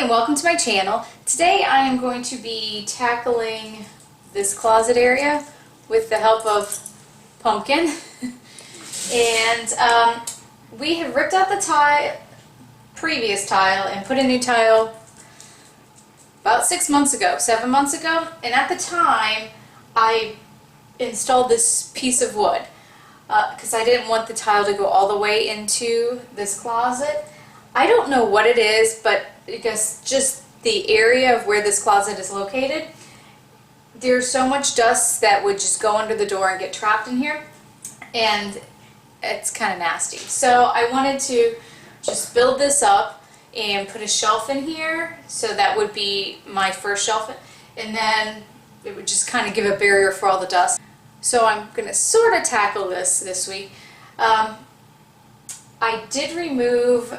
and welcome to my channel. Today I am going to be tackling this closet area with the help of Pumpkin. And we have ripped out the previous tile and put a new tile about 7 months ago, and at the time I installed this piece of wood because I didn't want the tile to go all the way into this closet. I don't know what it is, but because just the area of where this closet is located, there's so much dust that would just go under the door and get trapped in here, and it's kind of nasty. So I wanted to just build this up and put a shelf in here, so that would be my first shelf, and then it would just kind of give a barrier for all the dust. So I'm going to sort of tackle this week. I did remove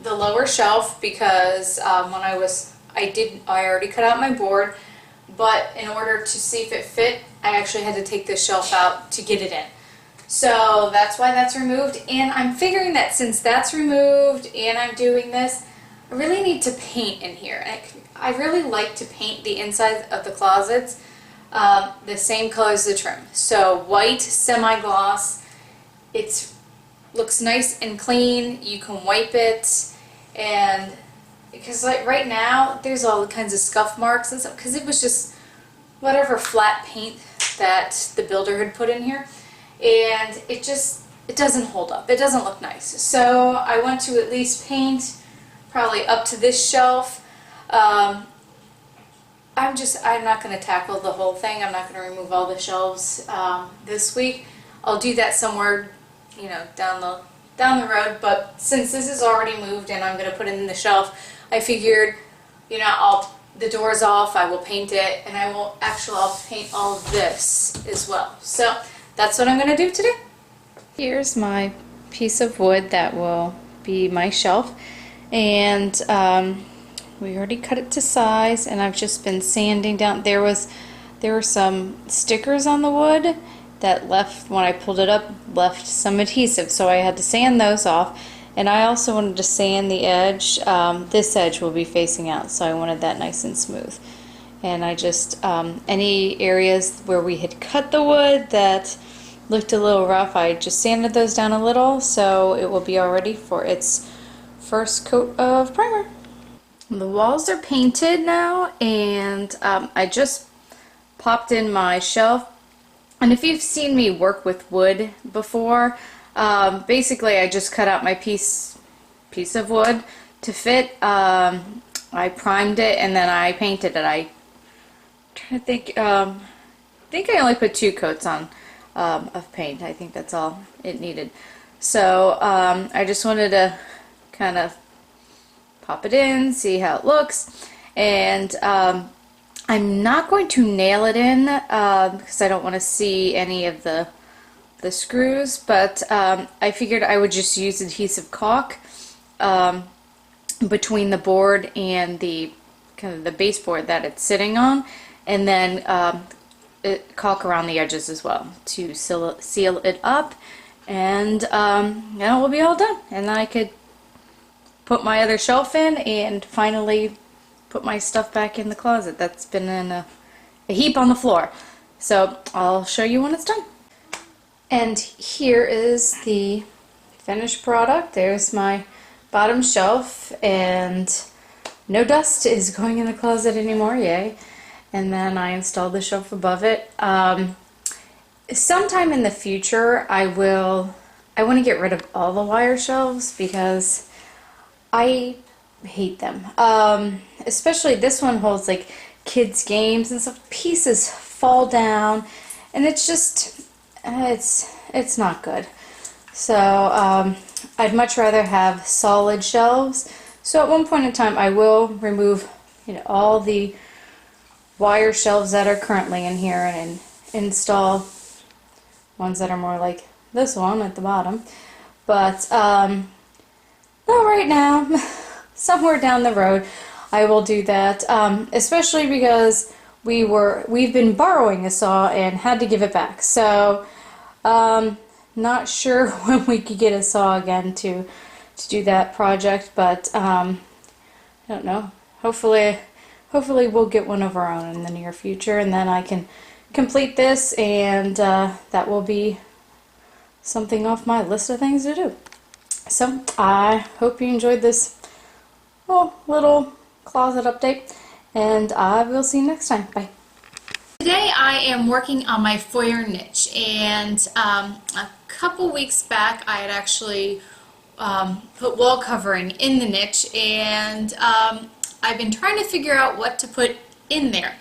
the lower shelf because when I already cut out my board, but in order to see if it fit, I actually had to take this shelf out to get it in. So that's why that's removed, and I'm figuring that since that's removed and I'm doing this, I really need to paint in here. I really like to paint the inside of the closets the same color as the trim. So white semi-gloss. It looks nice and clean. You can wipe it, and because like right now there's all kinds of scuff marks and stuff because it was just whatever flat paint that the builder had put in here, and it doesn't hold up. It doesn't look nice. So I want to at least paint probably up to this shelf. I'm not going to tackle the whole thing. I'm not going to remove all the shelves this week. I'll do that somewhere, you know, down the road. But since this is already moved and I'm going to put it in the shelf, I figured, you know, the door's off. I will paint it, and I'll paint all of this as well. So that's what I'm going to do today. Here's my piece of wood that will be my shelf, and we already cut it to size, and I've just been sanding down. There were some stickers on the wood that left, when I pulled it up, left some adhesive, so I had to sand those off. And I also wanted to sand the edge. This edge will be facing out, so I wanted that nice and smooth. And I just, any areas where we had cut the wood that looked a little rough, I just sanded those down a little, so it will be all ready for its first coat of primer. The walls are painted now, and I just popped in my shelf. And if you've seen me work with wood before, basically I just cut out my piece of wood to fit. I primed it and then I painted it. I think I only put 2 coats on of paint. I think that's all it needed. So I just wanted to kind of pop it in, see how it looks, and I'm not going to nail it in because I don't want to see any of the screws, but I figured I would just use adhesive caulk between the board and the kind of the baseboard that it's sitting on, and then caulk around the edges as well to seal it up, and then it will be all done, and then I could put my other shelf in and finally put my stuff back in the closet that's been in a heap on the floor. So I'll show you when it's done. And here is the finished product. There's my bottom shelf, and no dust is going in the closet anymore, yay. And then I installed the shelf above it. Sometime in the future I want to get rid of all the wire shelves because I hate them. Especially this one holds like kids games and stuff. Pieces fall down, and it's just it's not good. So I'd much rather have solid shelves. So at one point in time I will remove, you know, all the wire shelves that are currently in here and install ones that are more like this one at the bottom. But not right now. Somewhere down the road I will do that, especially because we've been borrowing a saw and had to give it back. So not sure when we could get a saw again to do that project, but I don't know. hopefully we'll get one of our own in the near future, and then I can complete this, and that will be something off my list of things to do. So I hope you enjoyed this little closet update, and I will see you next time. Bye. Today I am working on my foyer niche, and a couple weeks back I had actually put wall covering in the niche, and I've been trying to figure out what to put in there.